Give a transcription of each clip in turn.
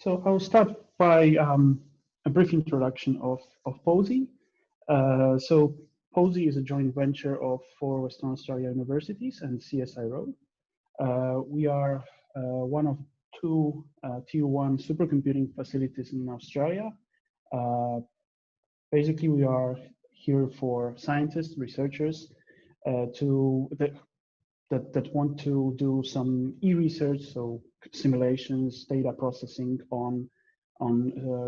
So I'll start by a brief introduction of Pawsey. So Pawsey is a joint venture of 4 Western Australia universities and CSIRO. We are one of 2 Tier 1 supercomputing facilities in Australia. Basically, we are here for scientists, researchers that want to do some e-research, so simulations, data processing on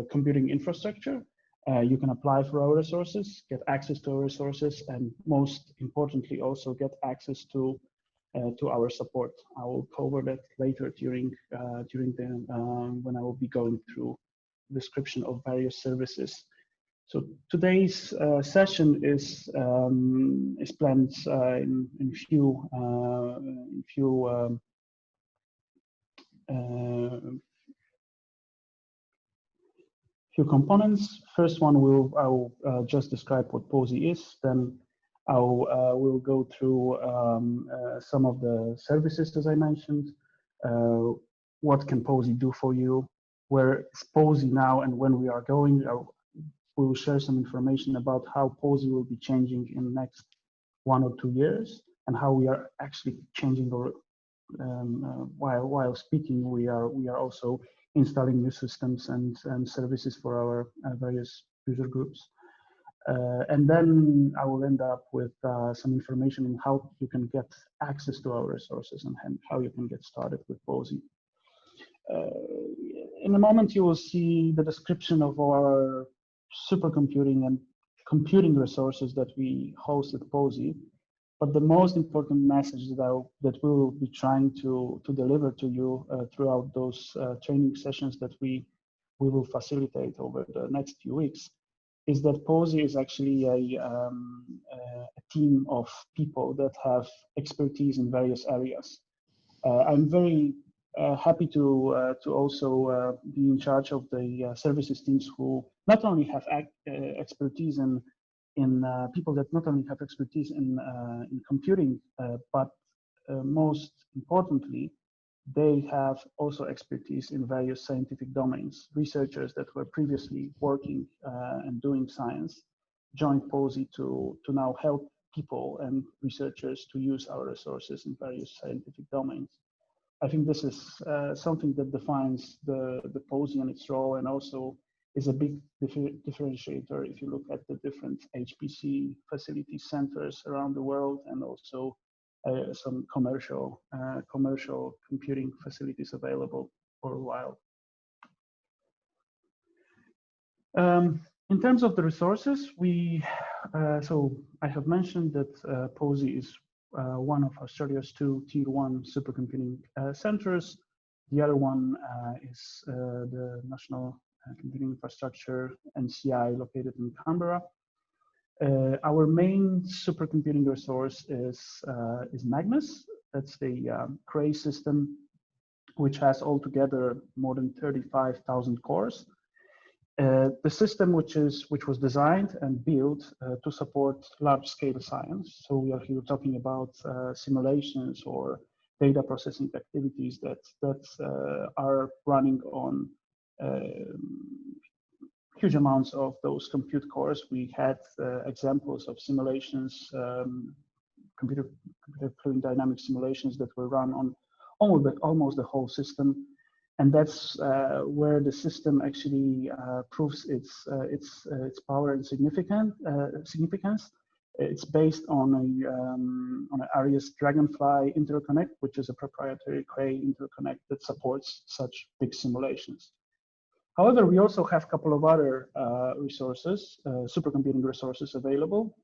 computing infrastructure. You can apply for our resources, get access to our resources, and most importantly, also get access to our support. I will cover that later during when I will be going through description of various services. So today's session is planned in few components. First one, I will just describe what Pawsey is. Then we'll go through some of the services, as I mentioned. What can Pawsey do for you? Where is Pawsey now, and when we are going? We will share some information about how Pawsey will be changing in the next 1 or 2 years, and how we are actually changing. Or while speaking, we are also installing new systems and services for our various user groups. And then I will end up with some information on how you can get access to our resources and how you can get started with Pawsey. In a moment, you will see the description of our supercomputing and computing resources that we host at Pawsey. But the most important message that we will be trying to deliver to you throughout those training sessions that we will facilitate over the next few weeks is that Pawsey is actually a team of people that have expertise in various areas. I'm very happy to also be in charge of the services teams who not only have expertise in people that not only have expertise in computing, but most importantly, they have also expertise in various scientific domains. Researchers that were previously working and doing science joined Pawsey to now help people and researchers to use our resources in various scientific domains. I think this is something that defines the Pawsey and its role, and also is a big differentiator if you look at the different HPC facility centers around the world, and also some commercial computing facilities available for a while. In terms of the resources, so I have mentioned that Pawsey is one of Australia's 2 Tier 1 supercomputing centers. The other one is the National Computing Infrastructure, NCI, located in Canberra. Our main supercomputing resource is Magnus. That's the Cray system, which has altogether more than 35,000 cores. The system which was designed and built to support large-scale science. So we are here talking about simulations or data processing activities that are running on huge amounts of those compute cores. We had examples of simulations, computer fluid dynamic simulations that were run on almost the whole system. And that's where the system actually proves its power and significance. It's based on an Arias Dragonfly interconnect, which is a proprietary Cray interconnect that supports such big simulations. However, we also have a couple of other resources, supercomputing resources available.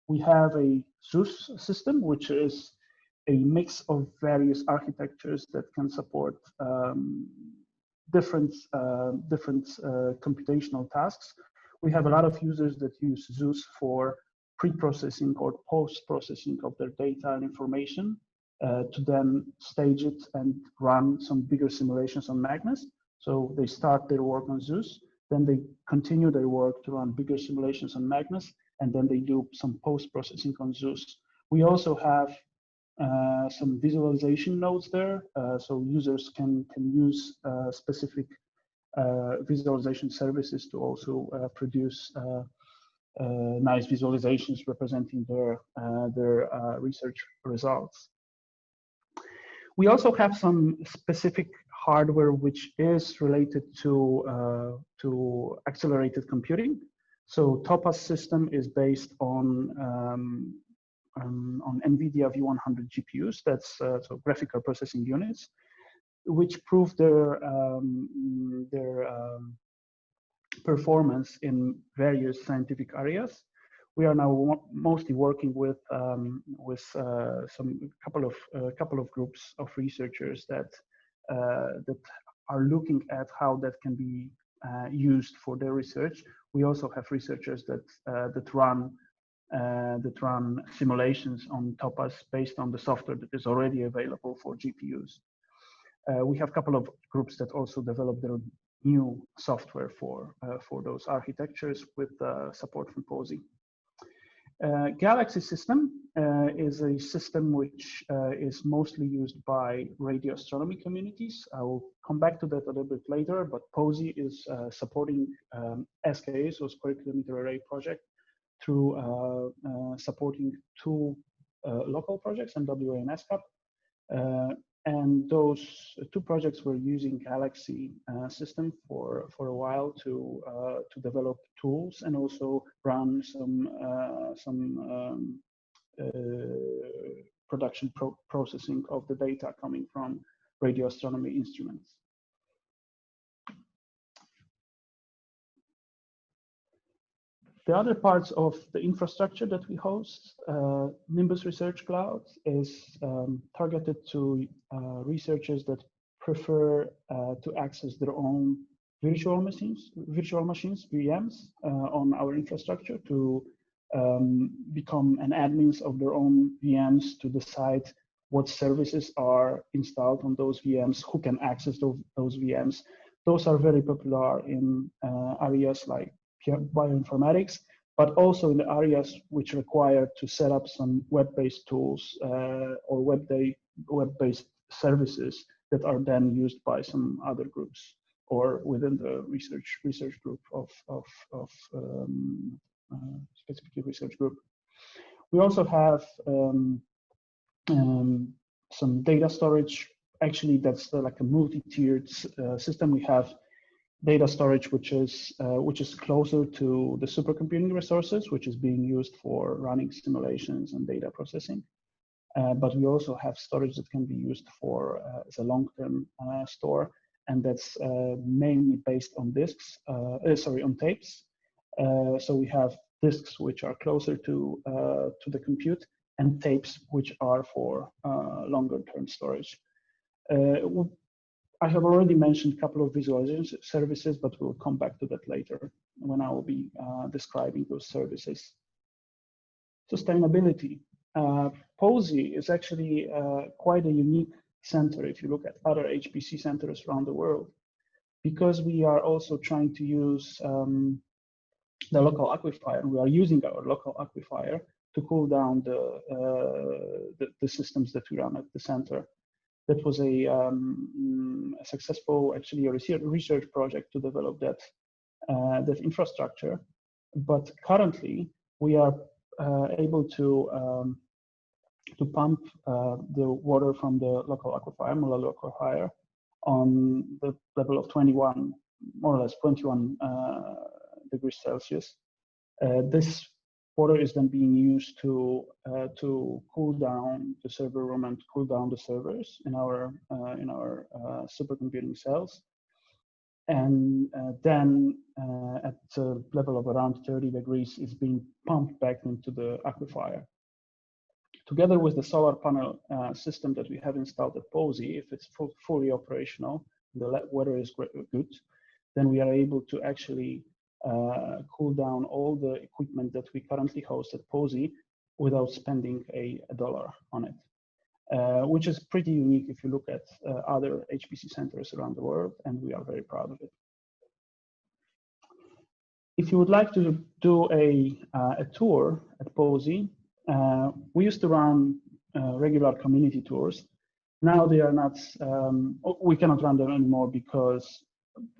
We have a Zeus system, which is a mix of various architectures that can support different computational tasks. We have a lot of users that use Zeus for pre-processing or post-processing of their data and information to then stage it and run some bigger simulations on Magnus. So they start their work on Zeus, then they continue their work to run bigger simulations on Magnus, and then they do some post-processing on Zeus. We also have some visualization nodes there, so users can use specific visualization services to also produce nice visualizations representing their research results. We also have some specific hardware which is related to accelerated computing. So Topaz system is based on NVIDIA V100 GPUs. That's so graphical processing units, which prove their performance in various scientific areas. We are now mostly working with couple of groups of researchers that are looking at how that can be used for their research. We also have researchers that run simulations on Topaz based on the software that is already available for GPUs. We have a couple of groups that also develop their new software for those architectures with support from Pawsey. Galaxy system is a system which is mostly used by radio astronomy communities. I will come back to that a little bit later, but Pawsey is supporting SKA, so Square Kilometer Array project, through supporting two local projects, NWA and SCAP. And those two projects were using Galaxy system for a while to develop tools and also run some production processing of the data coming from radio astronomy instruments. The other parts of the infrastructure that we host, Nimbus Research Cloud, is targeted to researchers that prefer to access their own virtual machines, VMs, on our infrastructure to become an admins of their own VMs, to decide what services are installed on those VMs, who can access those VMs. Those are very popular in areas like bioinformatics, but also in the areas which require to set up some web-based tools or web-based services that are then used by some other groups or within the research group of specifically research group. We also have some data storage. Actually, that's like a multi-tiered system. We have data storage, which is closer to the supercomputing resources, which is being used for running simulations and data processing. But we also have storage that can be used for as a long-term store, and that's mainly based on disks. On tapes. So we have disks which are closer to the compute, and tapes which are for longer-term storage. I have already mentioned a couple of visualization services, but we'll come back to that later when I will be describing those services. Sustainability. Pawsey is actually quite a unique center if you look at other HPC centers around the world, because we are also trying to use the local aquifer. We are using our local aquifer to cool down the systems that we run at the center. That was a successful, actually, a research project to develop that infrastructure. But currently, we are able to pump the water from the local aquifer, Mulalo aquifer, on the level of 21, more or less 21 degrees Celsius. This water is then being used to cool down the server room and cool down the servers in our supercomputing cells, and then at a level of around 30 degrees is being pumped back into the aquifer. Together with the solar panel system that we have installed at Pawsey, if it's fully operational, the weather is good, then we are able to actually cool down all the equipment that we currently host at Pawsey without spending a dollar on it, which is pretty unique if you look at other HPC centers around the world, and we are very proud of it. If you would like to do a tour at Pawsey, we used to run regular community tours. Now they are not, we cannot run them anymore because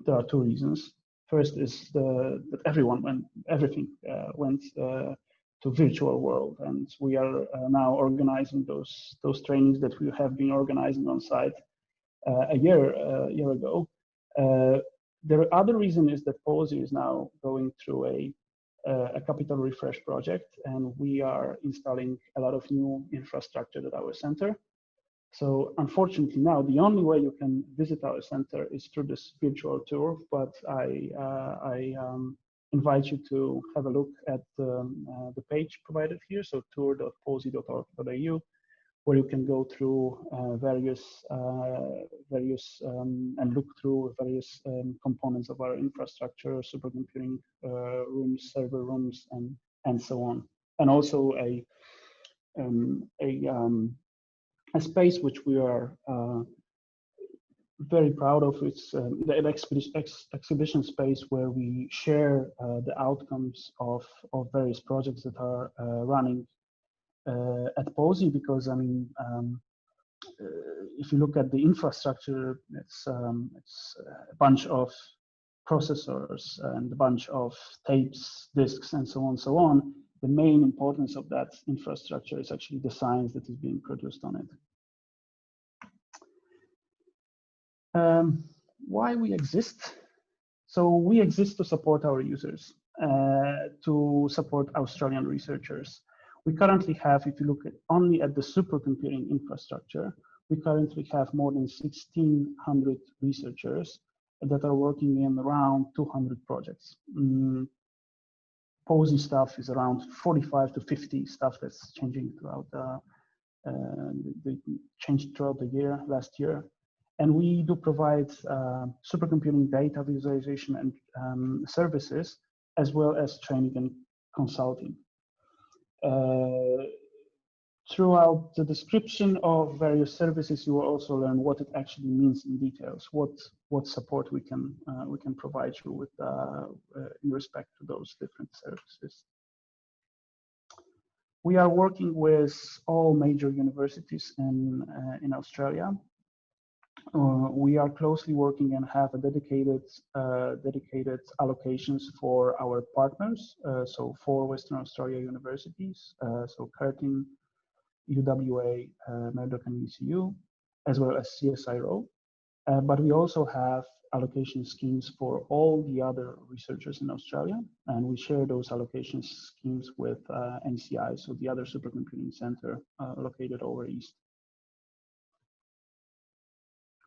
there are two reasons. First is that everything went to virtual world, and we are now organizing those trainings that we have been organizing on site a year ago. The other reason is that Pawsey is now going through a capital refresh project, and we are installing a lot of new infrastructure at our center. So unfortunately now the only way you can visit our center is through this virtual tour, but I invite you to have a look at the page provided here, so tour.pawsey.org.au, where you can go through various and look through various components of our infrastructure, supercomputing rooms, server rooms, and so on, and also a space which we are very proud of. It's the exhibition space where we share the outcomes of various projects that are running at Pawsey, because I mean, if you look at the infrastructure, it's a bunch of processors and a bunch of tapes, disks, and so on. The main importance of that infrastructure is actually the science that is being produced on it. Why we exist? So we exist to support our users, to support Australian researchers. We currently have, if you look only at the supercomputing infrastructure, we currently have more than 1,600 researchers that are working in around 200 projects. Pawsey stuff is around 45 to 50 stuff that's changing throughout the year, last year. And we do provide supercomputing data visualization and services, as well as training and consulting. Throughout the description of various services, you will also learn what it actually means in details, what support we can provide you with in respect to those different services. We are working with all major universities in Australia. We are closely working and have a dedicated allocations for our partners. So 4 Western Australia universities, so Curtin, UWA, Murdoch and ECU, as well as CSIRO. But we also have allocation schemes for all the other researchers in Australia, and we share those allocation schemes with NCI, so the other supercomputing center located over east.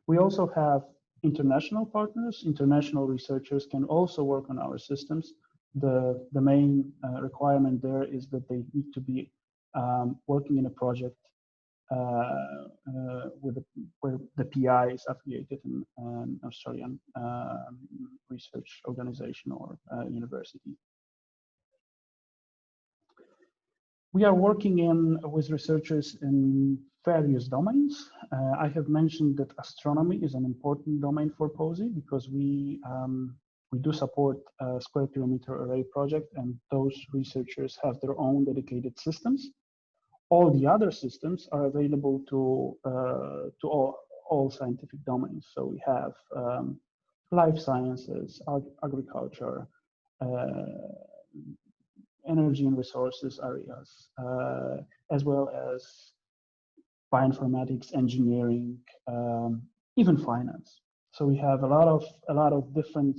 We also have international partners. International researchers can also work on our systems. The main requirement there is that they need to be working in a project where the PI is affiliated in an Australian research organization or university. We are working with researchers in various domains. I have mentioned that astronomy is an important domain for Pawsey because we do support a square kilometer array project, and those researchers have their own dedicated systems. All the other systems are available to all scientific domains. So we have life sciences, agriculture, energy and resources areas, as well as bioinformatics, engineering, even finance. So we have a lot of different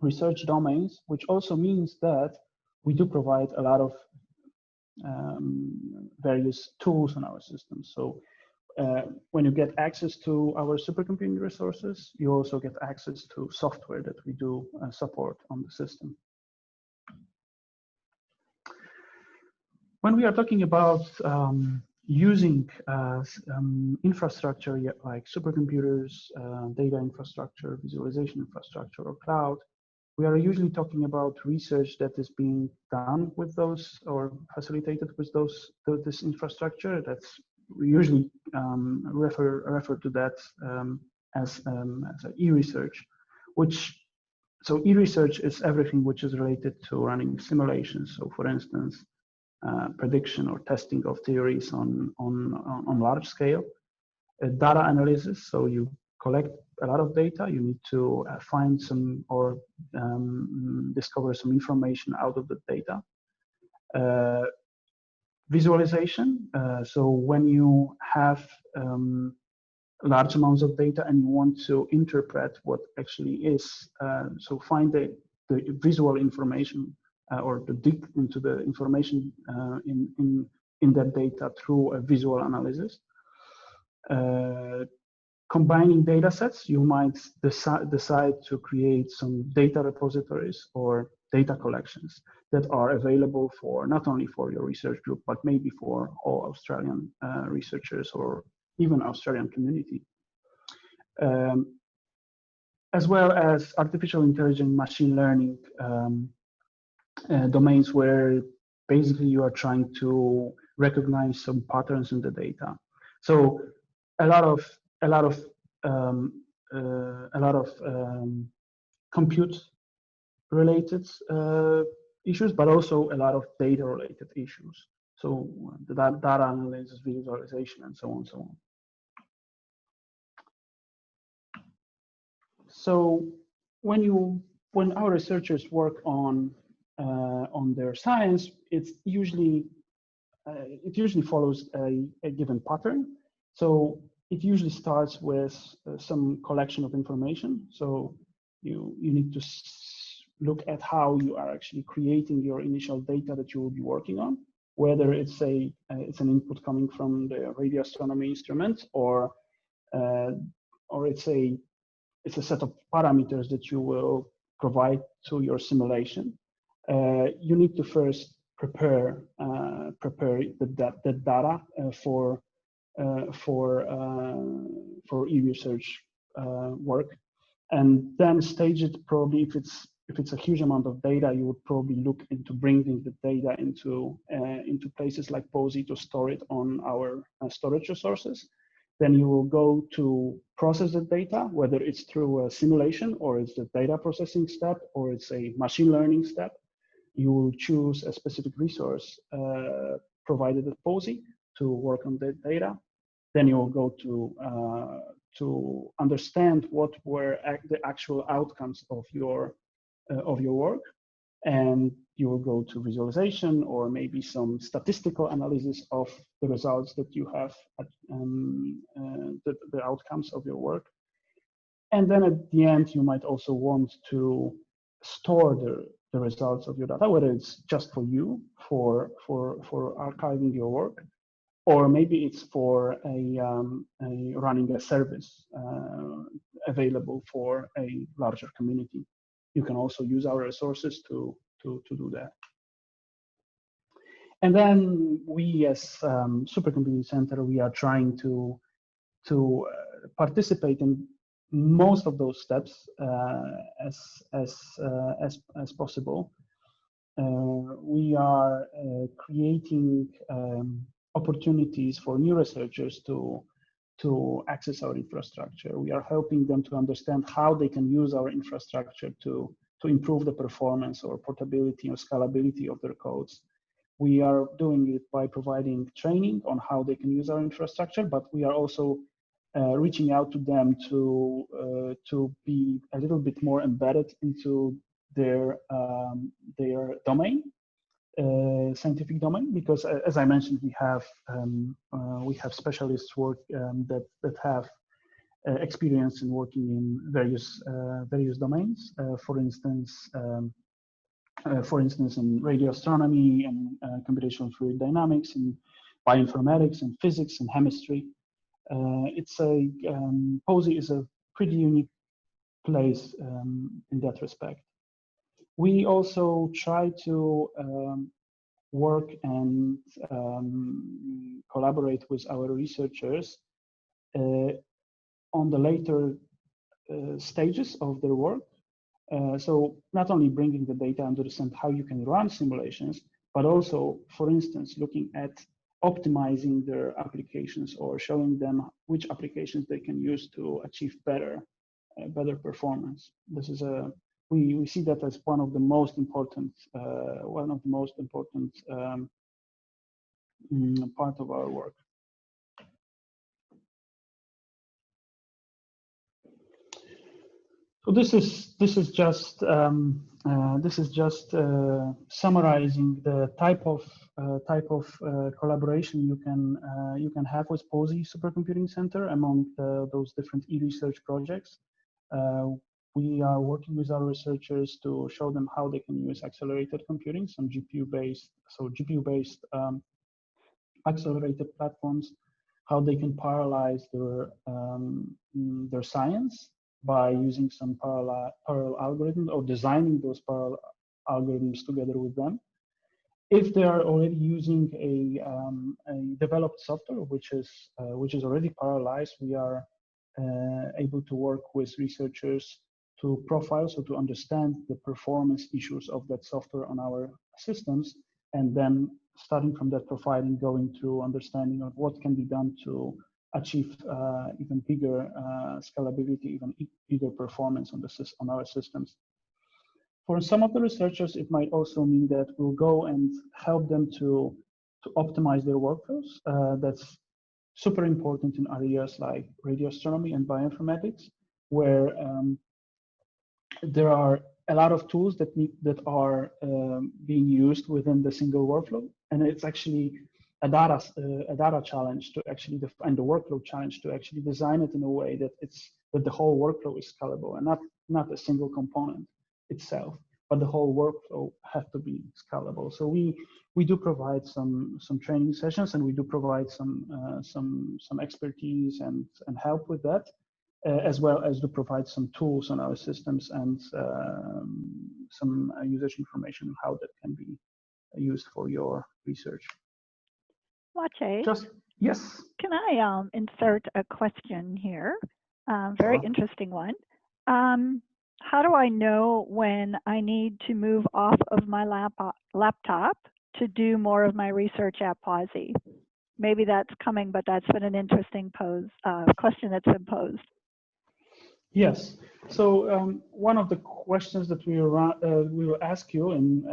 research domains, which also means that we do provide a lot of various tools in our system. So when you get access to our supercomputing resources, you also get access to software that we do support on the system. When we are talking about using infrastructure like supercomputers, data infrastructure, visualization infrastructure, or cloud, we are usually talking about research that is being done with those or facilitated with this infrastructure. That's we usually refer to that as e-research, so e-research is everything which is related to running simulations. So, for instance, prediction or testing of theories on large scale, data analysis. So you collect a lot of data. You need to find some or discover some information out of the data. Visualization. So when you have large amounts of data and you want to interpret what actually is, so find the visual information or to dig into the information in that data through a visual analysis. Combining data sets, you might decide to create some data repositories or data collections that are available for not only for your research group, but maybe for all Australian researchers or even Australian community. As well as artificial intelligence, machine learning domains where basically you are trying to recognize some patterns in the data. So a lot of compute related issues, but also a lot of data related issues. So the data analysis, visualization, and so on and so on. So when our researchers work on their science, it usually follows a given pattern. So it usually starts with some collection of information. So you need to look at how you are actually creating your initial data that you will be working on, whether it's an input coming from the radio astronomy instrument or it's a set of parameters that you will provide to your simulation. You need to first prepare the data for e-research work, and then stage it. Probably if it's a huge amount of data, you would probably look into bringing the data into places like Pawsey to store it on our storage resources. Then you will go to process the data, whether it's through a simulation or it's the data processing step or it's a machine learning step. You will choose a specific resource provided at Pawsey to work on the data. Then you will go to understand what were the actual outcomes of your work, and you will go to visualization or maybe some statistical analysis of the results that you have, the outcomes of your work. And then at the end, you might also want to store the results of your data, whether it's just for you, for archiving your work, or maybe it's for running a service available for a larger community. You can also use our resources to do that. And then we, as Supercomputing Centre, we are trying to participate in most of those steps as possible. We are creating opportunities for new researchers to access our infrastructure. We are helping them to understand how they can use our infrastructure to improve the performance or portability or scalability of their codes. We are doing it by providing training on how they can use our infrastructure, but we are also reaching out to them to be a little bit more embedded into their domain, scientific domain, because as I mentioned, we have specialists work that have experience in working in various domains. For instance, in radio astronomy and computational fluid dynamics, and bioinformatics and physics and chemistry. Pawsey is a pretty unique place in that respect. We also try to work and collaborate with our researchers on the later stages of their work. So not only bringing the data and understand how you can run simulations, but also, for instance, looking at optimizing their applications or showing them which applications they can use to achieve better performance. This is we see that as one of the most important part of our work. So this is just summarizing the type of collaboration you can have with Pawsey Supercomputing Centre among those different e-research projects. We are working with our researchers to show them how they can use accelerated computing, some GPU-based accelerated platforms, how they can parallelize their science by using some parallel algorithms or designing those parallel algorithms together with them. If they are already using a developed software which is already parallelized, we are able to work with researchers to profile, so to understand the performance issues of that software on our systems, and then starting from that profiling, going through understanding of what can be done to achieve even bigger scalability, even bigger performance on our systems. For some of the researchers, it might also mean that we'll go and help them to optimize their workflows. That's super important in areas like radio astronomy and bioinformatics, where there are a lot of tools that are being used within the single workflow, and it's actually a data challenge to actually define the workflow challenge to actually design it in a way that the whole workflow is scalable and not a single component itself, but the whole workflow has to be scalable. So we do provide some training sessions, and we do provide some expertise and help with that. As well as to provide some tools on our systems and some usage information on how that can be used for your research. Maciej, yes. Can I insert a question here? Very interesting one. How do I know when I need to move off of my laptop to do more of my research at Pawsey? Maybe that's coming, but that's been an interesting question that's been posed. Yes. So one of the questions that we will ask you in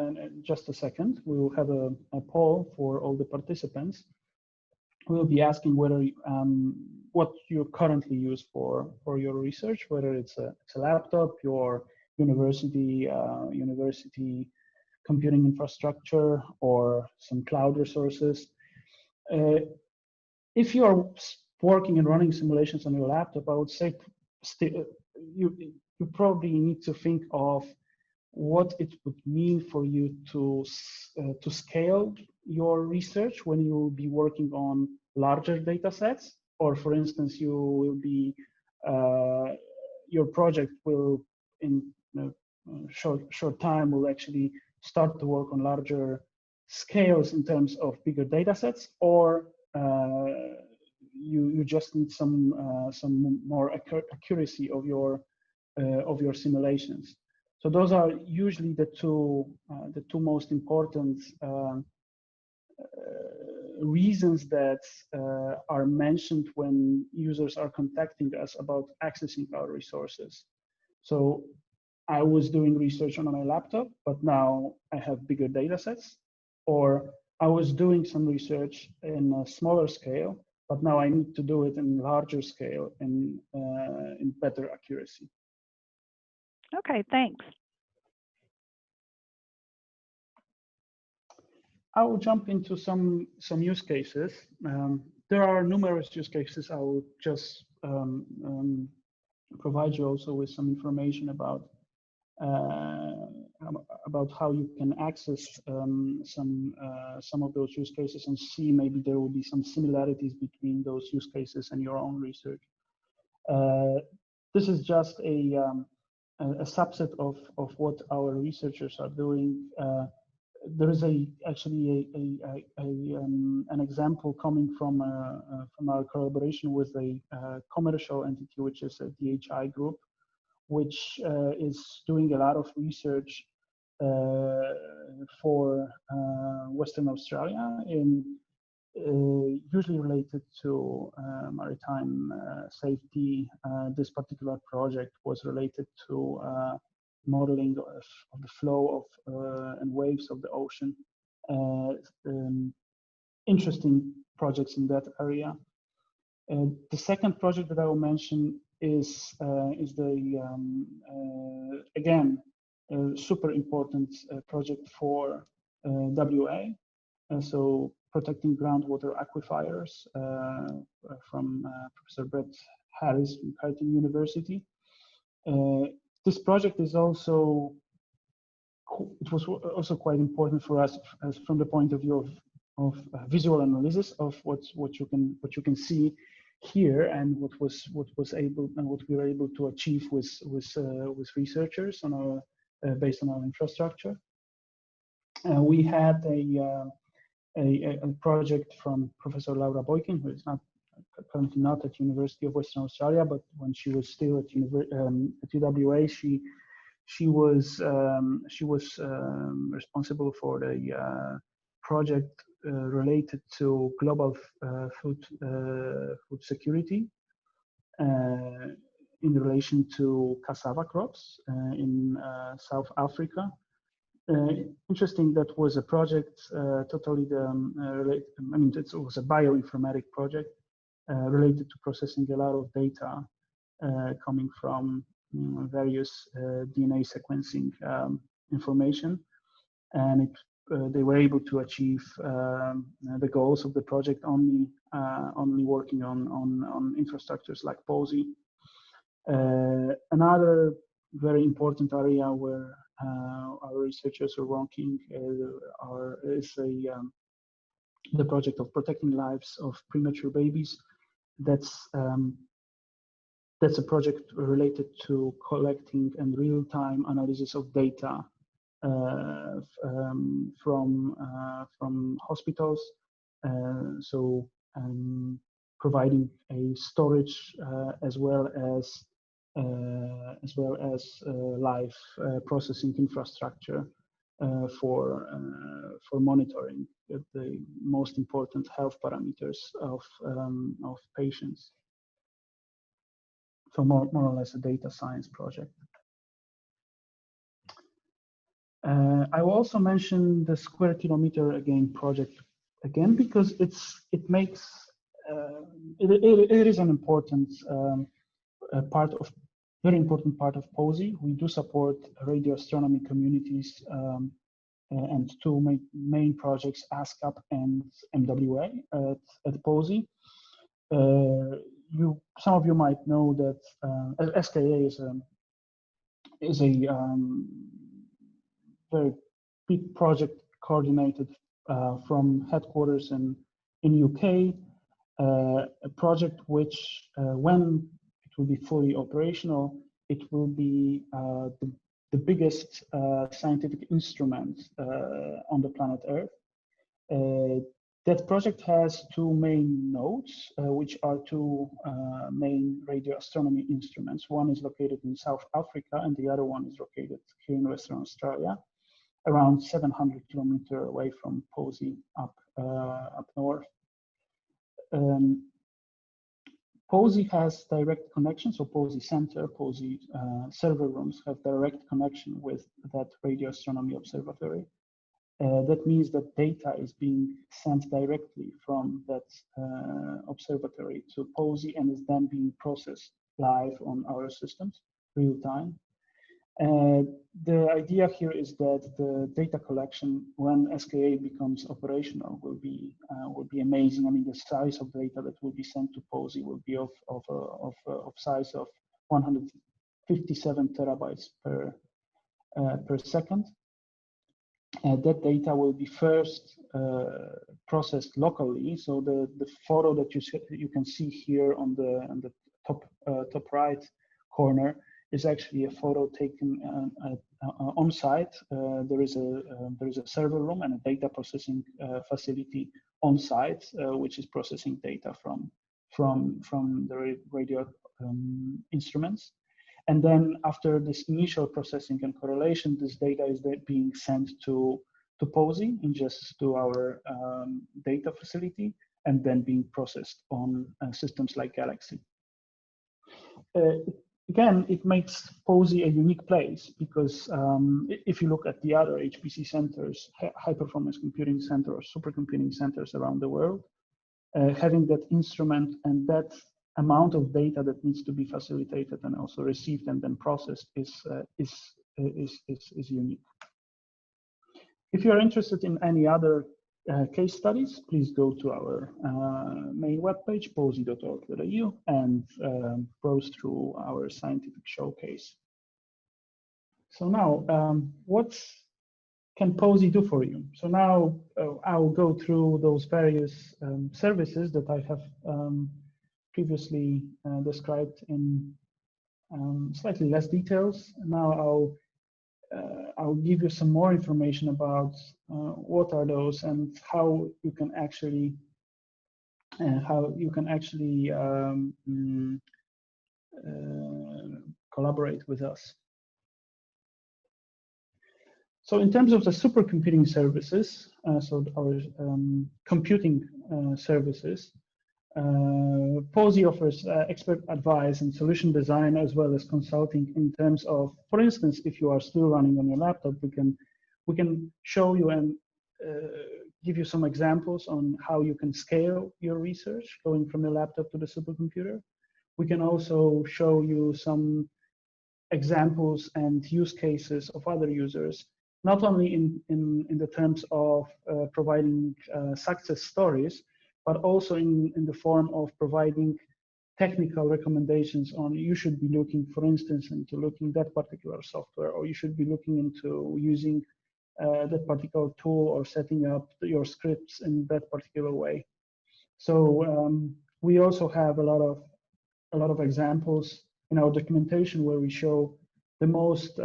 just a second, we will have a poll for all the participants. We will be asking whether what you currently use for your research, whether it's a laptop, your university computing infrastructure, or some cloud resources. If you are working and running simulations on your laptop, I would say you probably need to think of what it would mean for you to scale your research when you will be working on larger data sets, or for instance, you will be your project will in short time will actually start to work on larger scales in terms of bigger data sets, or you just need some more accuracy of your simulations. So those are usually the two most important reasons that are mentioned when users are contacting us about accessing our resources. So I was doing research on my laptop, but now I have bigger data sets, or I was doing some research in a smaller scale, but now I need to do it in larger scale and in better accuracy. Okay, thanks. I will jump into some use cases. There are numerous use cases. I will just provide you also with some information about how you can access some of those use cases and see maybe there will be some similarities between those use cases and your own research. This is just a subset of what our researchers are doing. There is actually an example coming from our collaboration with a commercial entity, which is a DHI group, which is doing a lot of research for Western Australia, usually related to maritime safety. This particular project was related to modeling of the flow of and waves of the ocean. Interesting projects in that area. The second project that I will mention is the again super important project for WA. So protecting groundwater aquifers from Professor Brett Harris from Curtin University. This project is also, it was also quite important for us as from the point of view of visual analysis of what you can see here, and what we were able to achieve with researchers on our based on our infrastructure. We had a project from Professor Laura Boykin, who is currently not at University of Western Australia, but when she was still at UWA, she was responsible for the project related to global food security in relation to cassava crops in South Africa. Interesting, that was a project totally related, I mean, it was a bioinformatic project related to processing a lot of data coming from various DNA sequencing information, and they were able to achieve the goals of the project only working on infrastructures like Pawsey. Another very important area where our researchers are working is the project of protecting lives of premature babies. That's a project related to collecting and real-time analysis of data from hospitals. So providing a storage as well as live processing infrastructure for monitoring the most important health parameters of patients. So more or less a data science project. I will also mention the square kilometer again project again, because it is an important very important part of Pawsey. We do support radio astronomy communities and two main projects, ASCAP and MWA at Pawsey. Some of you might know that SKA is a very big project coordinated from headquarters in UK. A project which, when it will be fully operational, it will be the biggest scientific instrument on the planet Earth. That project has two main nodes, which are two main radio astronomy instruments. One is located in South Africa, and the other one is located here in Western Australia, around 700 kilometers away from Pawsey up north. Pawsey has direct connection, so Pawsey Centre, Pawsey server rooms have direct connection with that radio astronomy observatory. That means that data is being sent directly from that observatory to Pawsey and is then being processed live on our systems, real time. The idea here is that the data collection, when SKA becomes operational, will be amazing. I mean, the size of data that will be sent to Pawsey will be of size of 157 terabytes per second. That data will be first processed locally. So the photo that you can see here on the top right corner is actually a photo taken on site. There is a server room and a data processing facility on site, which is processing data from the radio instruments. And then after this initial processing and correlation, this data is being sent to Pawsey, ingest to our data facility, and then being processed on systems like Galaxy. Again, it makes Pawsey a unique place because if you look at the other HPC centers, high-performance computing centers or supercomputing centers around the world, having that instrument and that amount of data that needs to be facilitated and also received and then processed is unique. If you're interested in any other case studies, please go to our main webpage, pawsey.org.au, and browse through our scientific showcase. So now, what can Pawsey do for you? So now I'll go through those various services that I have previously described in slightly less details. Now I'll give you some more information about what are those and how you can actually collaborate with us. So in terms of the supercomputing services, so our computing services, Pawsey offers expert advice and solution design as well as consulting in terms of, for instance, if you are still running on your laptop, we can show you and give you some examples on how you can scale your research going from your laptop to the supercomputer. We can also show you some examples and use cases of other users, not only in the terms of providing success stories, but also in the form of providing technical recommendations on you should be looking, for instance, into looking that particular software, or you should be looking into using that particular tool or setting up your scripts in that particular way. So we also have a lot of examples in our documentation where we show the most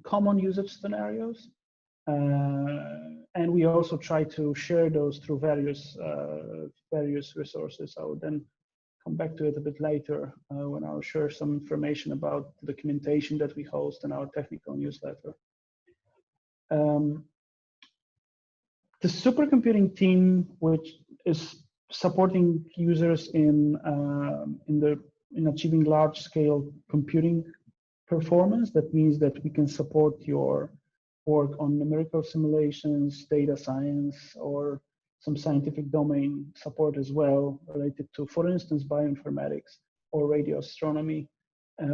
common usage scenarios, and we also try to share those through various resources. I will then come back to it a bit later when I'll share some information about the documentation that we host in our technical newsletter. The supercomputing team, which is supporting users in achieving large-scale computing performance, that means that we can support your work on numerical simulations, data science, or some scientific domain support as well related to, for instance, bioinformatics or radio astronomy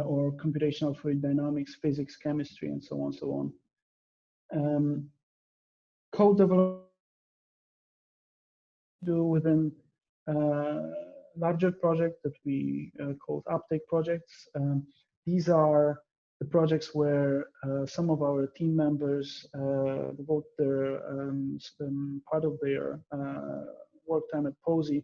or computational fluid dynamics, physics, chemistry, and so on and so on. Code development do within larger projects that we call uptake projects. These are the projects where some of our team members devote their part of their work time at Pawsey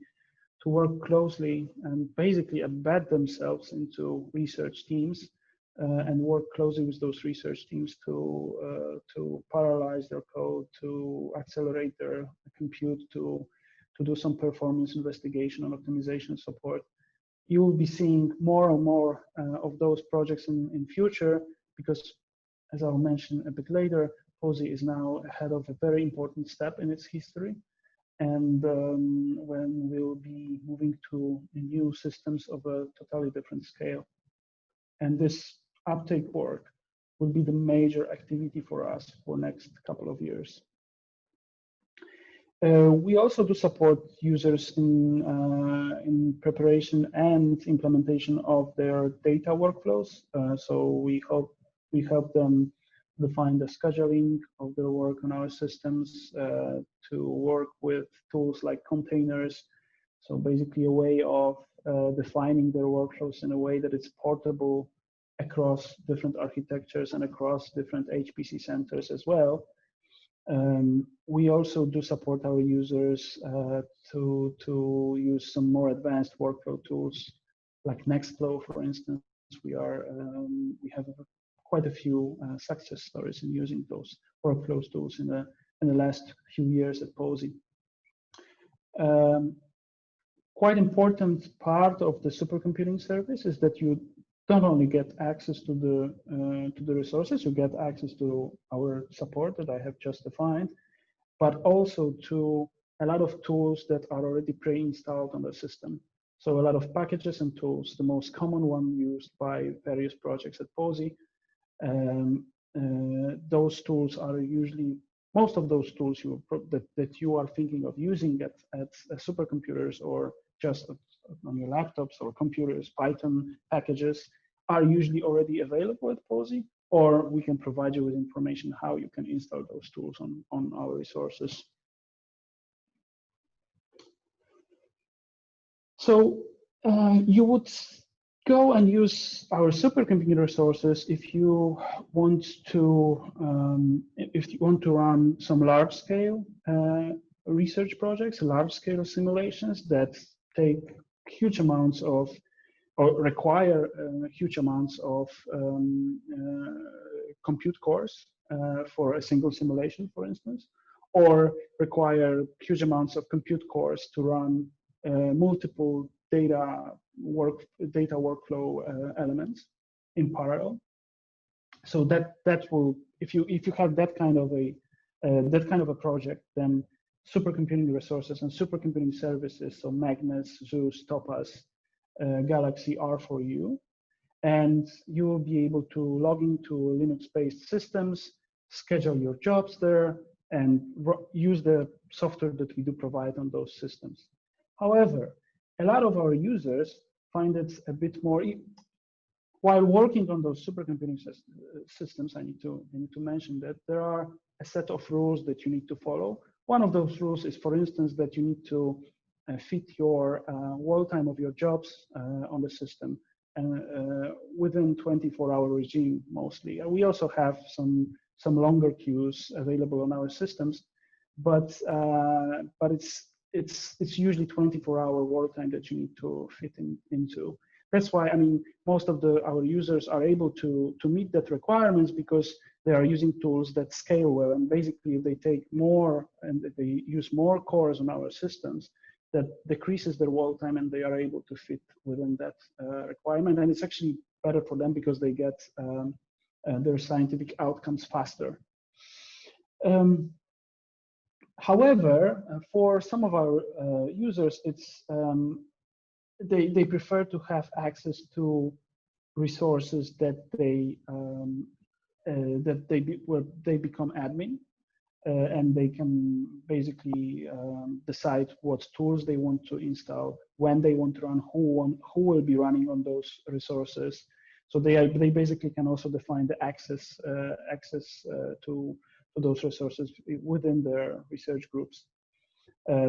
to work closely and basically embed themselves into research teams and work closely with those research teams to parallelize their code, to accelerate their compute, to do some performance investigation and optimization support. You will be seeing more and more of those projects in future because, as I'll mention a bit later, Pawsey is now ahead of a very important step in its history. And when we'll be moving to new systems of a totally different scale. And this uptake work will be the major activity for us for next couple of years. We also do support users in preparation and implementation of their data workflows. So we help them define the scheduling of their work on our systems, to work with tools like containers. So basically a way of defining their workflows in a way that it's portable across different architectures and across different HPC centers as well. We also do support our users to use some more advanced workflow tools like Nextflow, for instance. We have quite a few success stories in using those workflow tools in the last few years at Pawsey. Quite important part of the supercomputing service is that you don't only get access to the resources, you get access to our support that I have just defined, but also to a lot of tools that are already pre-installed on the system. So a lot of packages and tools, the most common one used by various projects at Pawsey. Those tools are usually most of those tools that you are thinking of using at supercomputers or just on your laptops or computers, Python packages, are usually already available at Pawsey, or we can provide you with information how you can install those tools on our resources. So you would go and use our supercomputing resources if you want to run some large-scale research projects, large-scale simulations that take huge amounts of, or require huge amounts of compute cores for a single simulation, for instance, or require huge amounts of compute cores to run multiple data workflow elements in parallel. So that will, if you have that kind of a project, then supercomputing resources and supercomputing services, so Magnus, Zeus, Topaz, Galaxy are for you, and you will be able to log into Linux-based systems, schedule your jobs there, and use the software that we do provide on those systems. However, a lot of our users find it a bit more, while working on those supercomputing systems, I need to mention that there are a set of rules that you need to follow. One of those rules is, for instance, that you need to fit your world time of your jobs on the system within 24-hour regime mostly. We also have some longer queues available on our systems, but it's usually 24-hour world time that you need to fit into. That's why, I mean, most of our users are able to meet that requirements because they are using tools that scale well, and basically if they take more and if they use more cores on our systems, that decreases their world time and they are able to fit within that requirement. And it's actually better for them because they get their scientific outcomes faster. However, for some of our users, it's they prefer to have access to resources that where they become admin, and they can basically decide what tools they want to install, when they want to run, who will be running on those resources. So they basically can also define the access to those resources within their research groups.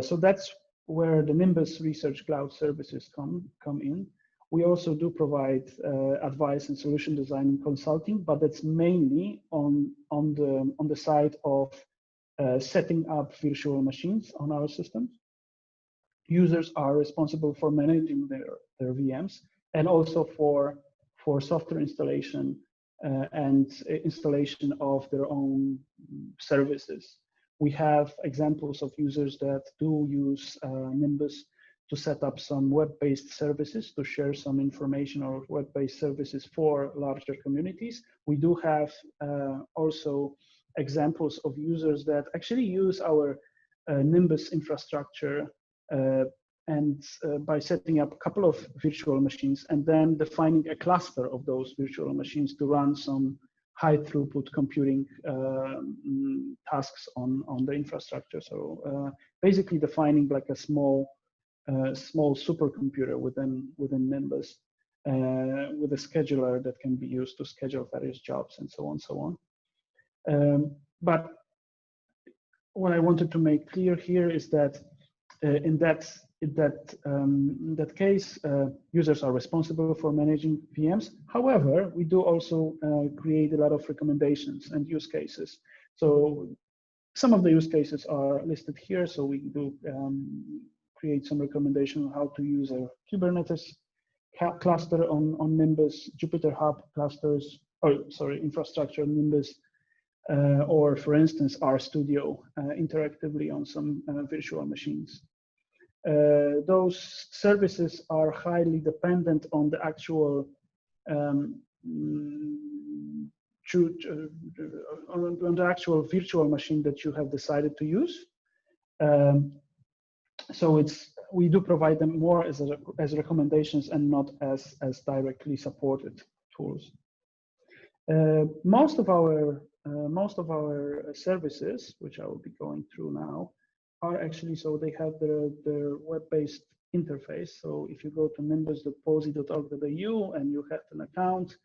So that's where the Nimbus Research Cloud services come in. We also do provide advice and solution design and consulting, but that's mainly on the side of setting up virtual machines on our systems. Users are responsible for managing their VMs and also for software installation and installation of their own services. We have examples of users that do use Nimbus to set up some web-based services, to share some information or web-based services for larger communities. We do have also examples of users that actually use our Nimbus infrastructure and by setting up a couple of virtual machines and then defining a cluster of those virtual machines to run some high throughput computing tasks on the infrastructure. So basically defining like a small supercomputer within Nimbus with a scheduler that can be used to schedule various jobs and so on and so on. But what I wanted to make clear here is that in that case, users are responsible for managing VMs. However, we do also create a lot of recommendations and use cases. So some of the use cases are listed here. So we do create some recommendation on how to use a Kubernetes cluster on Nimbus, Jupyter Hub clusters, infrastructure on Nimbus, or for instance, RStudio interactively on some virtual machines. Those services are highly dependent on the actual on the actual virtual machine that you have decided to use. So we do provide them more as recommendations and not as directly supported tools. Most of our most of our services, which I will be going through now, are actually, so they have their web-based interface. So if you go to members.pawsey.org.au and you have an account,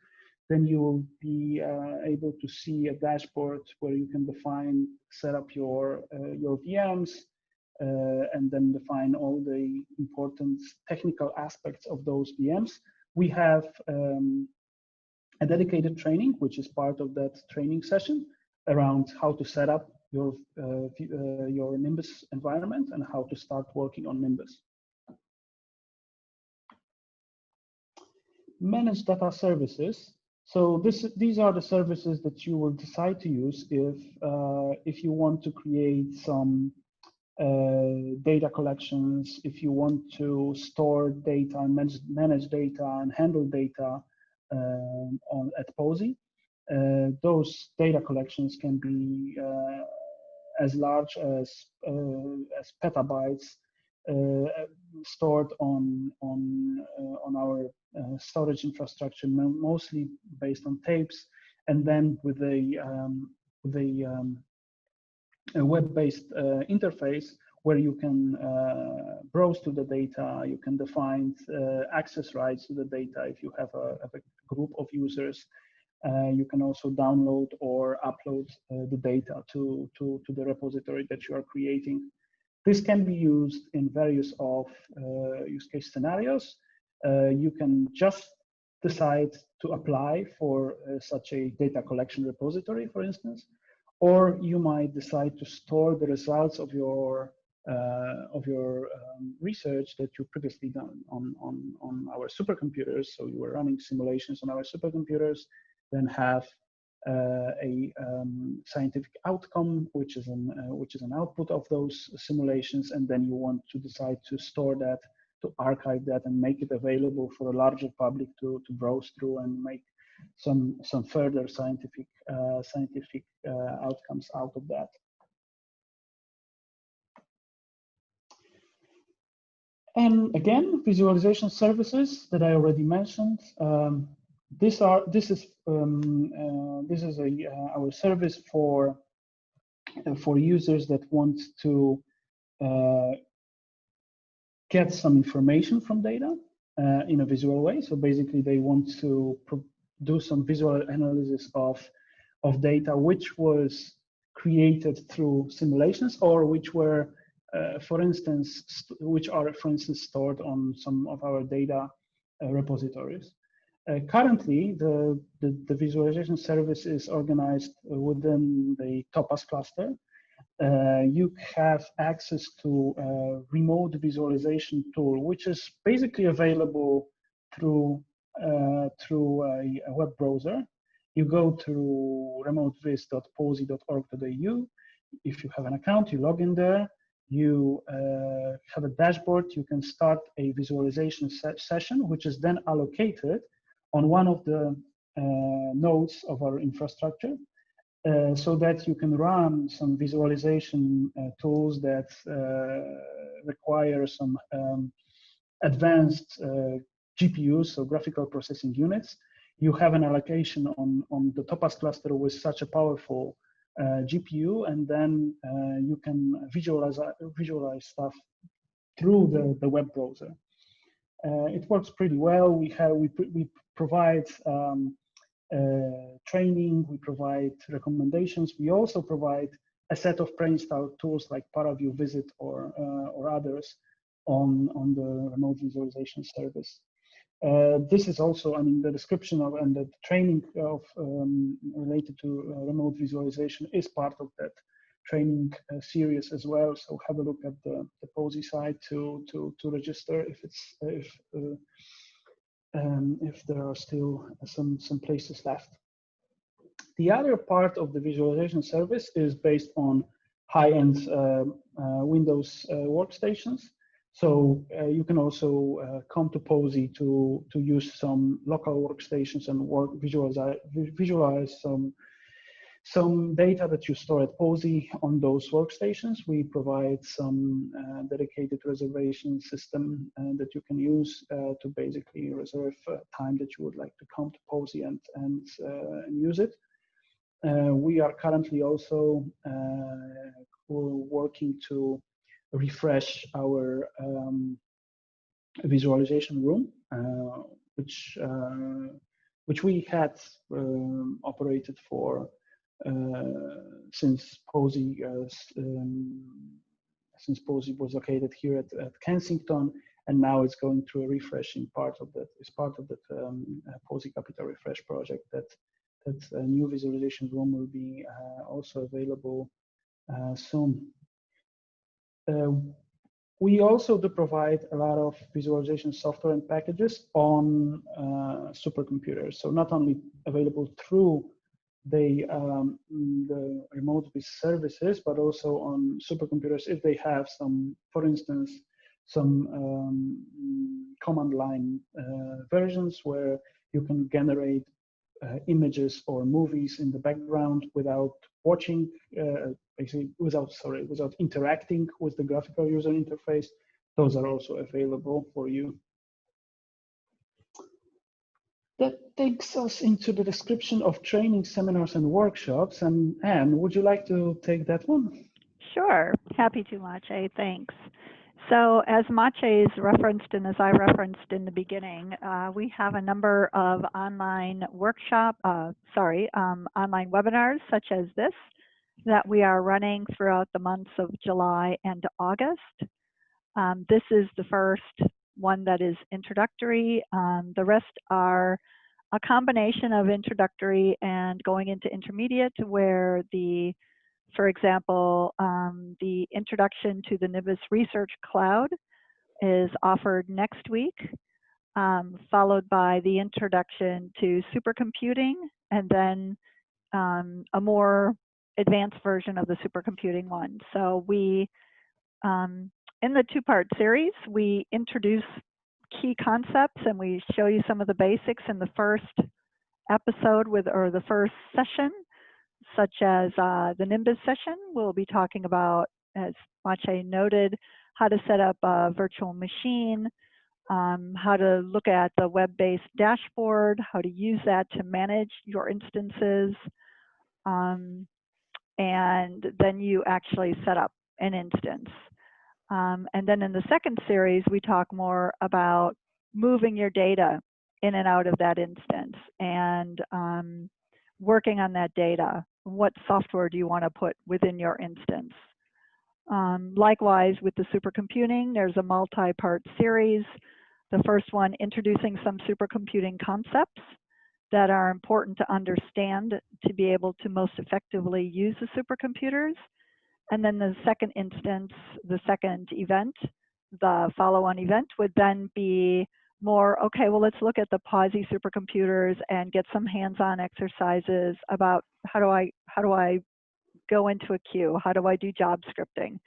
then you will be able to see a dashboard where you can define, set up your VMs, and then define all the important technical aspects of those VMs. We have a dedicated training, which is part of that training session, around how to set up your Nimbus environment and how to start working on Nimbus. Managed data services. So these are the services that you will decide to use if you want to create some data collections, if you want to store data and manage data and handle data at Pawsey. Those data collections can be as large as petabytes stored on our storage infrastructure, mostly based on tapes, and then with a web-based interface where you can browse to the data, you can define access rights to the data if you have a group of users. You can also download or upload the data to the repository that you are creating. This can be used in various use case scenarios. You can just decide to apply for such a data collection repository, for instance, or you might decide to store the results of your research that you previously done on our supercomputers. So you were running simulations on our supercomputers, then have a scientific outcome, which is an output of those simulations, and then you want to decide to store that, to archive that, and make it available for a larger public to browse through and make some further scientific outcomes out of that. And again, visualization services that I already mentioned. This is our service for users that want to get some information from data in a visual way. So basically, they want to do some visual analysis of data which was created through simulations, or which were, for instance, stored on some of our data repositories. Currently, the visualization service is organized within the Topaz cluster. You have access to a remote visualization tool, which is basically available through a web browser. You go to remotevis.pawsey.org.au. If you have an account, you log in there. You have a dashboard. You can start a visualization session, which is then allocated on one of the nodes of our infrastructure, so that you can run some visualization tools that require some advanced GPUs, so graphical processing units. You have an allocation on the Topaz cluster with such a powerful GPU, and then you can visualize stuff through the web browser. It works pretty well. We provide training, we provide recommendations. We also provide a set of pre-installed tools like ParaView Visit or others on the remote visualization service. This is also, I mean, the description of and the training of related to remote visualization is part of that training series as well. So have a look at the Pawsey site to register if there are still some places left. The other part of the visualization service is based on high-end Windows workstations. So you can also come to Pawsey to use some local workstations and visualize some data that you store at Pawsey on those workstations. We provide some dedicated reservation system that you can use to basically reserve time that you would like to come to Pawsey and use it. We are currently also working to refresh our visualization room, which we had operated for since Pawsey was located here at Kensington, and now it's going through a refreshing part of that. It's part of that Pawsey Capital Refresh project. That a new visualization room will be also available soon. We also do provide a lot of visualization software and packages on supercomputers. So not only available through the remote-based services, but also on supercomputers if they have some, for instance, some command line versions where you can generate images or movies in the background without watching, basically without interacting with the graphical user interface. Those are also available for you. That takes us into the description of training, seminars, and workshops. And Anne, would you like to take that one? Sure, happy to, Maciej, thanks. So as Maciej's referenced and as I referenced in the beginning, we have a number of online online webinars such as this that we are running throughout the months of July and August. This is the first one that is introductory. The rest are a combination of introductory and going into intermediate, where for example, the introduction to the Nimbus Research Cloud is offered next week, followed by the introduction to supercomputing, and then a more advanced version of the supercomputing one. So we, in the two-part series, we introduce key concepts and we show you some of the basics in the first episode or the first session, such as the Nimbus session. We'll be talking about, as Maciej noted, how to set up a virtual machine, how to look at the web-based dashboard, how to use that to manage your instances, and then you actually set up an instance. And then in the second series, we talk more about moving your data in and out of that instance and working on that data. What software do you want to put within your instance? Likewise, with the supercomputing, there's a multi-part series. The first one, introducing some supercomputing concepts that are important to understand to be able to most effectively use the supercomputers. And then the second instance, the second event, the follow-on event would then be more, okay, well, let's look at the Pawsey supercomputers and get some hands-on exercises about how do I go into a queue? How do I do job scripting?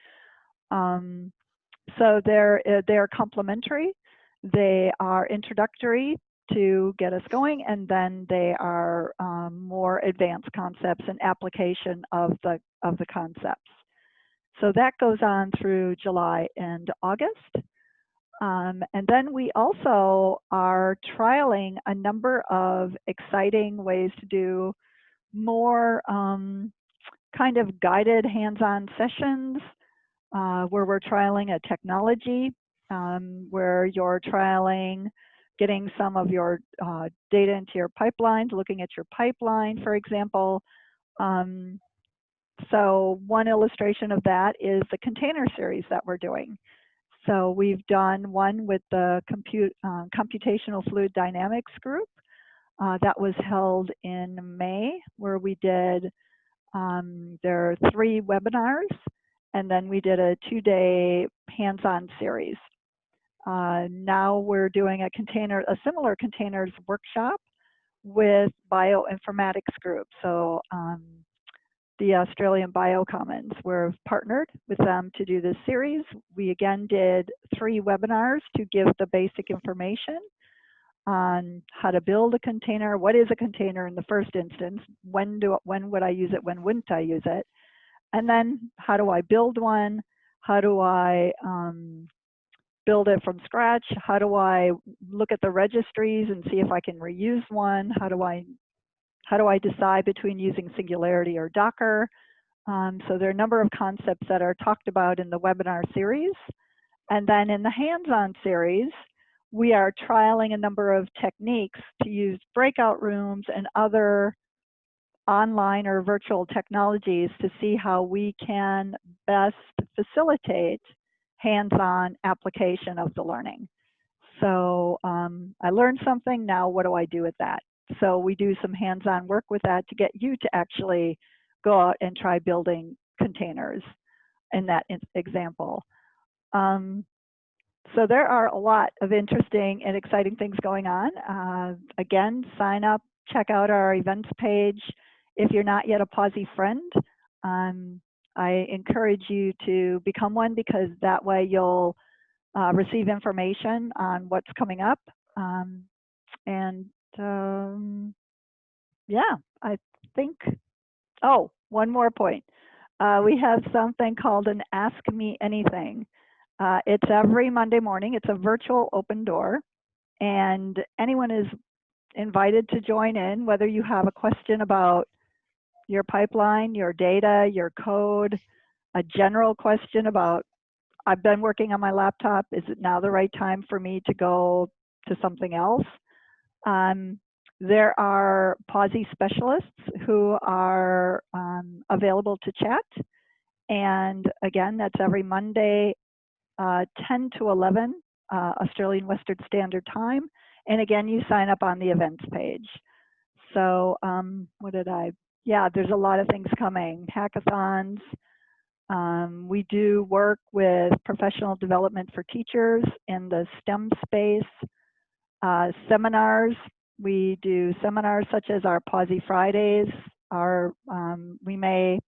So they're complementary. They are introductory to get us going, and then they are more advanced concepts and application of the concepts. So that goes on through July and August. And then we also are trialing a number of exciting ways to do more kind of guided hands-on sessions where we're trialing a technology, where you're trialing getting some of your data into your pipelines, looking at your pipeline, for example. So one illustration of that is the container series that we're doing. So we've done one with the Computational Fluid Dynamics group that was held in May, where we did, there are 3 webinars, and then we did a 2-day hands-on series. Now we're doing a similar containers workshop with bioinformatics group. So the Australian Biocommons, we're partnered with them to do this series. We again did 3 webinars to give the basic information on how to build a container, what is a container in the first instance, when would I use it, when wouldn't I use it, and then how do I build one, how do I build it from scratch, how do I look at the registries and see if I can reuse one, how do I how do I decide between using Singularity or Docker? So there are a number of concepts that are talked about in the webinar series. And then in the hands-on series, we are trialing a number of techniques to use breakout rooms and other online or virtual technologies to see how we can best facilitate hands-on application of the learning. So I learned something, now what do I do with that? So we do some hands-on work with that to get you to actually go out and try building containers in that example. So there are a lot of interesting and exciting things going on. Again, sign up, check out our events page. If you're not yet a Pawsey friend, I encourage you to become one, because that way you'll receive information on what's coming up. Yeah, I think, oh, one more point. We have something called an Ask Me Anything. It's every Monday morning. It's a virtual open door, and anyone is invited to join in, whether you have a question about your pipeline, your data, your code, a general question about, I've been working on my laptop, is it now the right time for me to go to something else? There are Pawsey specialists who are available to chat. And again, that's every Monday, 10 to 11 Australian Western Standard Time. And again, you sign up on the events page. So yeah, there's a lot of things coming. Hackathons. We do work with professional development for teachers in the STEM space. Seminars. We do seminars such as our Pawsey Fridays. We may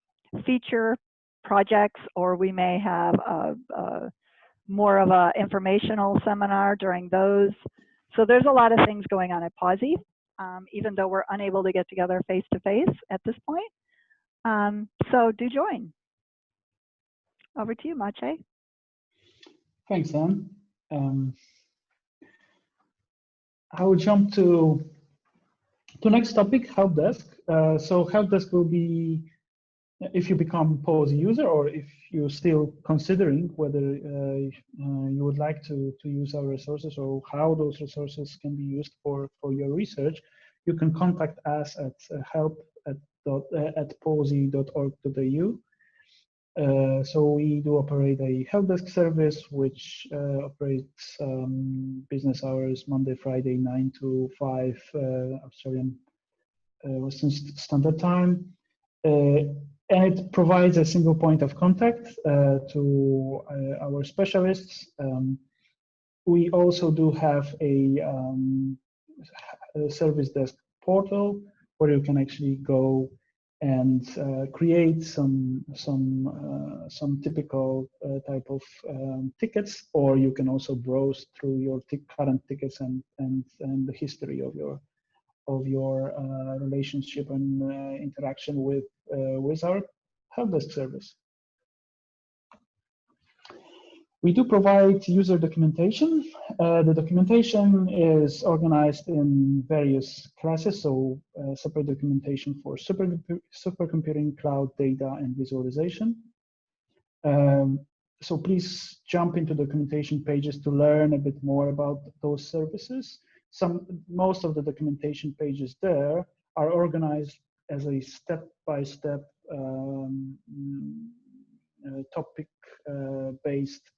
feature projects, or we may have more of an informational seminar during those. So there's a lot of things going on at Pawsey, even though we're unable to get together face-to-face at this point. So do join. Over to you, Maciej. Thanks, Anne. I will jump to next topic, help desk. So help desk will be, if you become Pawsey user, or if you're still considering whether you would like to use our resources, or how those resources can be used for your research, you can contact us at help@pawsey.org.au. So we do operate a help desk service, which operates business hours Monday, Friday, 9 to 5 Australian Western Standard Time. And it provides a single point of contact to our specialists. We also do have a service desk portal where you can actually go and create some typical type of tickets, or you can also browse through your current tickets and the history of your relationship and interaction with our help desk service. We do provide user documentation. The documentation is organized in various classes, so separate documentation for supercomputing, cloud, data, and visualization. So please jump into documentation pages to learn a bit more about those services. Most of the documentation pages there are organized as a step-by-step topic-based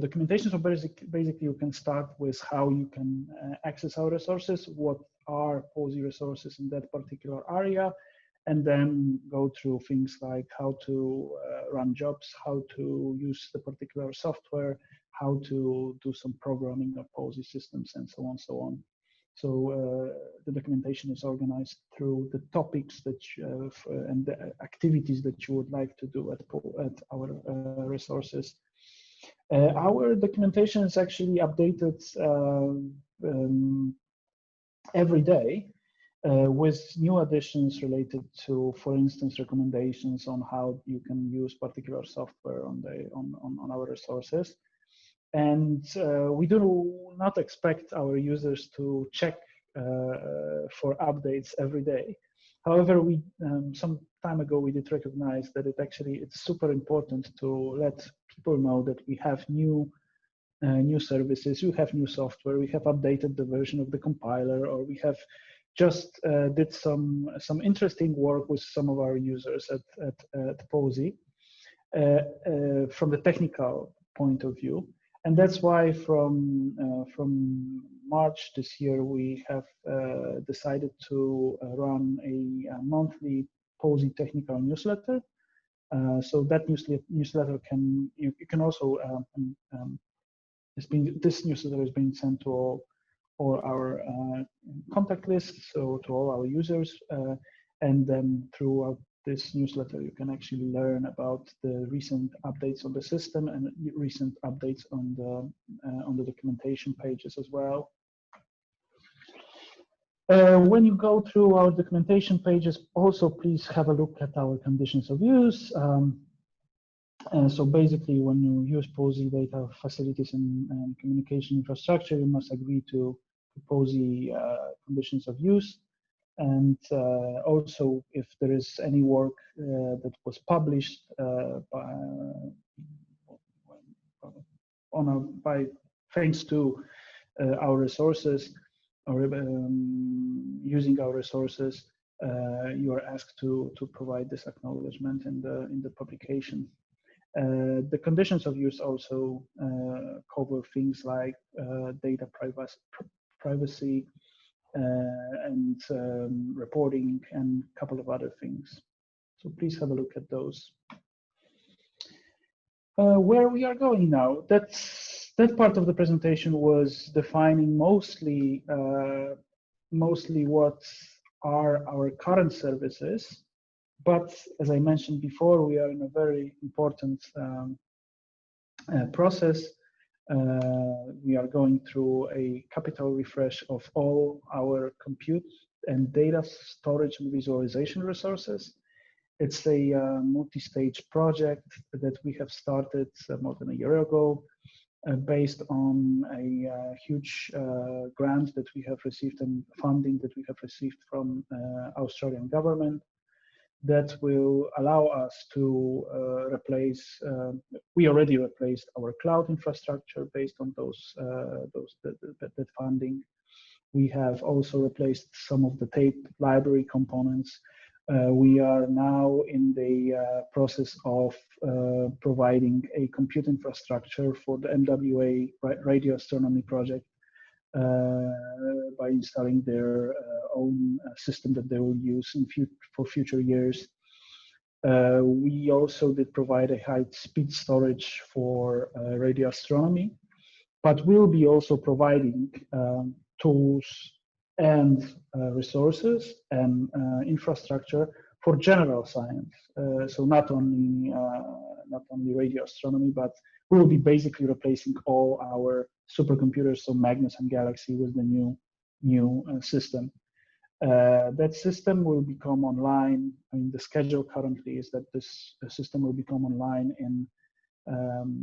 documentation. So basically, you can start with how you can access our resources, what are Pawsey resources in that particular area, and then go through things like how to run jobs, how to use the particular software, how to do some programming of Pawsey systems, and so on, so on. So the documentation is organized through the topics that and the activities that you would like to do at our resources. Our documentation is actually updated every day with new additions related to, for instance, recommendations on how you can use particular software on our resources. And we do not expect our users to check for updates every day. However, we some time ago we did recognize that it's super important to let people know that we have new services, we have new software, we have updated the version of the compiler, or we have just did some interesting work with some of our users at Pawsey from the technical point of view. And that's why from March this year, we have decided to run a monthly Pawsey technical newsletter. So that newsletter you can also this newsletter is being sent to all our contact lists, so to all our users, and then throughout this newsletter you can actually learn about the recent updates on the system and recent updates on the documentation pages as well. When you go through our documentation pages, also please have a look at our conditions of use. So basically, when you use Pawsey data facilities and communication infrastructure, you must agree to Pawsey conditions of use. And also, if there is any work that was published thanks to our resources or using our resources, you are asked to provide this acknowledgement in the publication. The conditions of use also cover things like data privacy and reporting and a couple of other things. So please have a look at those. Where we are going now, that part of the presentation was defining mostly what are our current services. But as I mentioned before, we are in a very important process. We are going through a capital refresh of all our compute and data storage and visualization resources. It's a multi-stage project that we have started more than a year ago, based on a huge grant that we have received and funding that we have received from Australian government. That will allow us to replace. We already replaced our cloud infrastructure based on that funding. We have also replaced some of the tape library components. We are now in the process of providing a compute infrastructure for the MWA radio astronomy project by installing their own system that they will use for future years. We also did provide a high-speed storage for radio astronomy, but we'll be also providing tools and resources and infrastructure for general science. So not only radio astronomy, but we'll be basically replacing all our supercomputers, so Magnus and Galaxy, with the new system. That system will become online. I mean, the schedule currently is that this system will become online in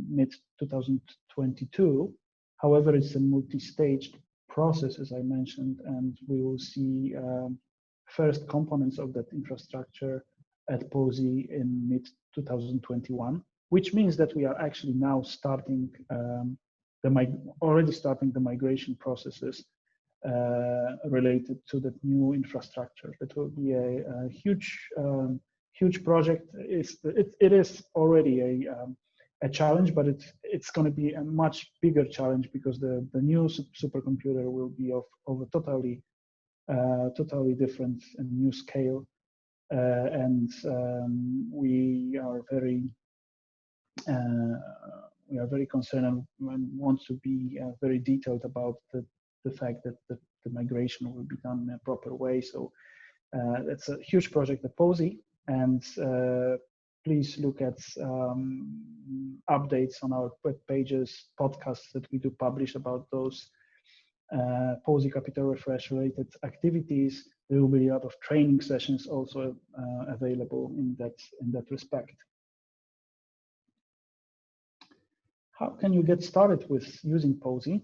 mid-2022. However, it's a multi-staged process, as I mentioned, and we will see first components of that infrastructure at Pawsey in mid-2021, which means that we are actually now starting already starting the migration processes related to that new infrastructure. That will be a huge project. It is already a challenge, but it's going to be a much bigger challenge because the new supercomputer will be of a totally different and new scale, and we are very concerned and want to be very detailed about the fact that the migration will be done in a proper way. So that's a huge project at Pawsey, and please look at updates on our web pages, podcasts that we do publish about those Pawsey Capital Refresh related activities. There will be a lot of training sessions also available in that respect. How can you get started with using Pawsey?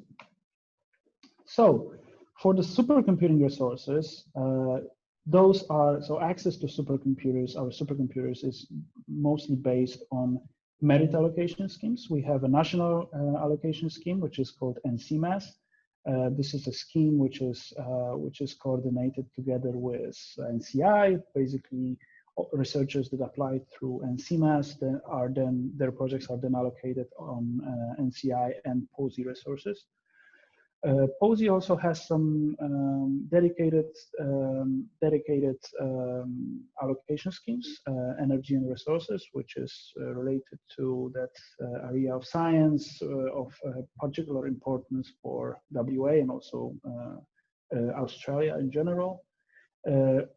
So for the supercomputing resources, those are, so access to supercomputers, our supercomputers is mostly based on merit allocation schemes. We have a national allocation scheme, which is called NCMAS. This is a scheme which is coordinated together with NCI. Basically, researchers that apply through NCMAS their projects are then allocated on NCI and Pawsey resources. Pawsey also has some dedicated allocation schemes, energy and resources, which is related to that area of science of particular importance for WA and also Australia in general.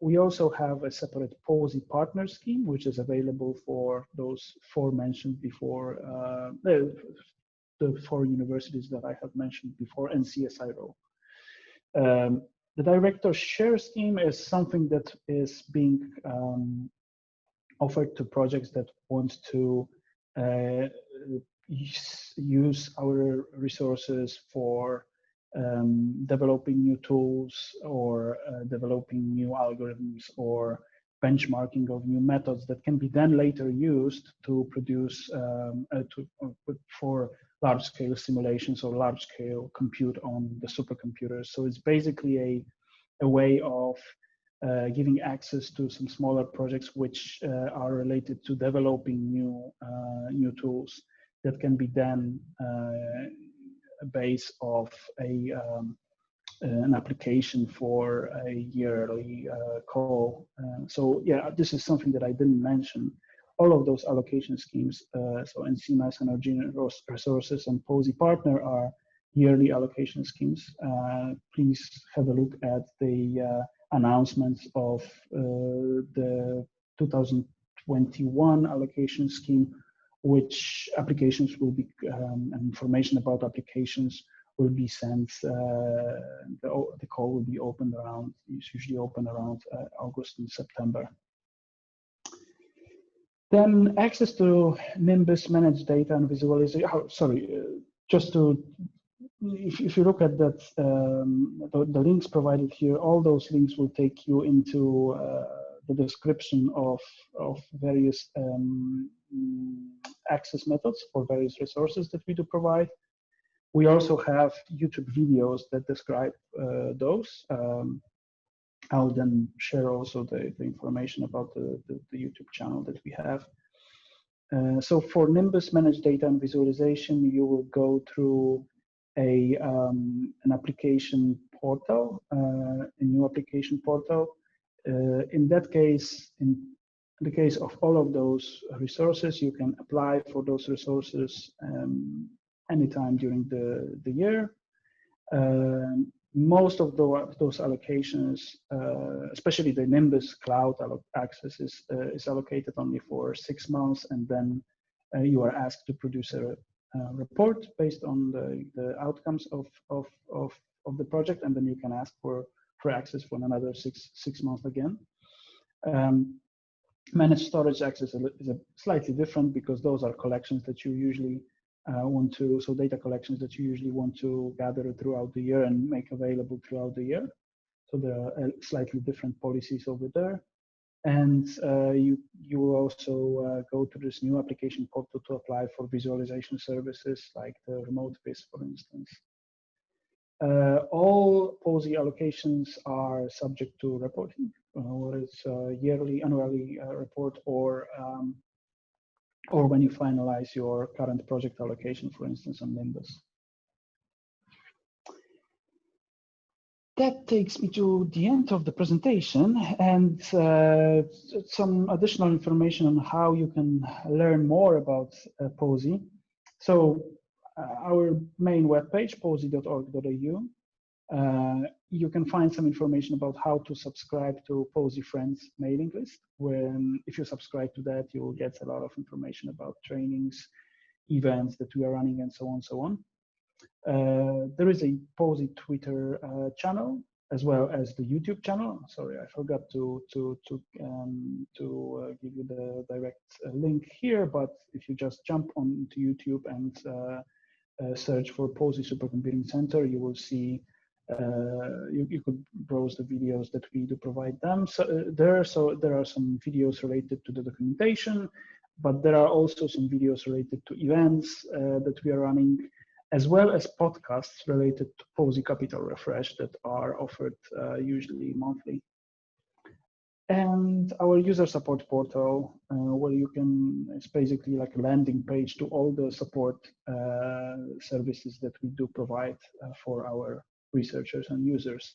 We also have a separate Pawsey partner scheme, which is available for those four mentioned before, the four universities that I have mentioned before, and CSIRO. The director share scheme is something that is being offered to projects that want to use our resources for developing new tools or developing new algorithms or benchmarking of new methods that can be then later used to produce for large-scale simulations or large-scale compute on the supercomputers. So it's basically a way of giving access to some smaller projects which are related to developing new tools that can be then base of an application for a yearly call. So yeah, this is something that I didn't mention. All of those allocation schemes, so NCMAS, Energy and Resources, and Pawsey Partner are yearly allocation schemes. Please have a look at the announcements of the 2021 allocation scheme, which applications will be, and information about applications will be sent. The call will be opened around, it's usually open around August and September. Then access to Nimbus managed data and visualization. Oh, sorry, just to, if you look at that, the links provided here, all those links will take you into the description of various access methods for various resources that we do provide. We also have YouTube videos that describe those. I'll then share also the information about the YouTube channel that we have. So for Nimbus managed data and visualization, you will go through an application portal, a new application portal. In that case, in the case of all of those resources, you can apply for those resources anytime during the year. Most of those allocations, especially the Nimbus cloud access, is allocated only for 6 months, and then you are asked to produce a report based on the outcomes of the project, and then you can ask for access for another six months again. Managed storage access is a slightly different, because those are collections that you usually so data collections that you usually want to gather throughout the year and make available throughout the year. So there are slightly different policies over there. And you will also go to this new application portal to apply for visualization services like the remote viz, for instance. All Pawsey allocations are subject to reporting, whether it's yearly, annually report, or when you finalize your current project allocation, for instance, on Nimbus. That takes me to the end of the presentation, and some additional information on how you can learn more about Pawsey. So our main webpage, pawsey.org.au, you can find some information about how to subscribe to Pawsey Friends mailing list. If you subscribe to that, you will get a lot of information about trainings, events that we are running, and so on, so on. There is a Pawsey Twitter channel, as well as the YouTube channel. Sorry, I forgot to give you the direct link here, but if you just jump onto YouTube and search for Pawsey Supercomputing Centre, you will see you could browse the videos that we do provide them. So there are some videos related to the documentation, but there are also some videos related to events that we are running, as well as podcasts related to Pawsey Capital Refresh that are offered usually monthly. And our user support portal, where you can, it's basically like a landing page to all the support services that we do provide for our researchers and users.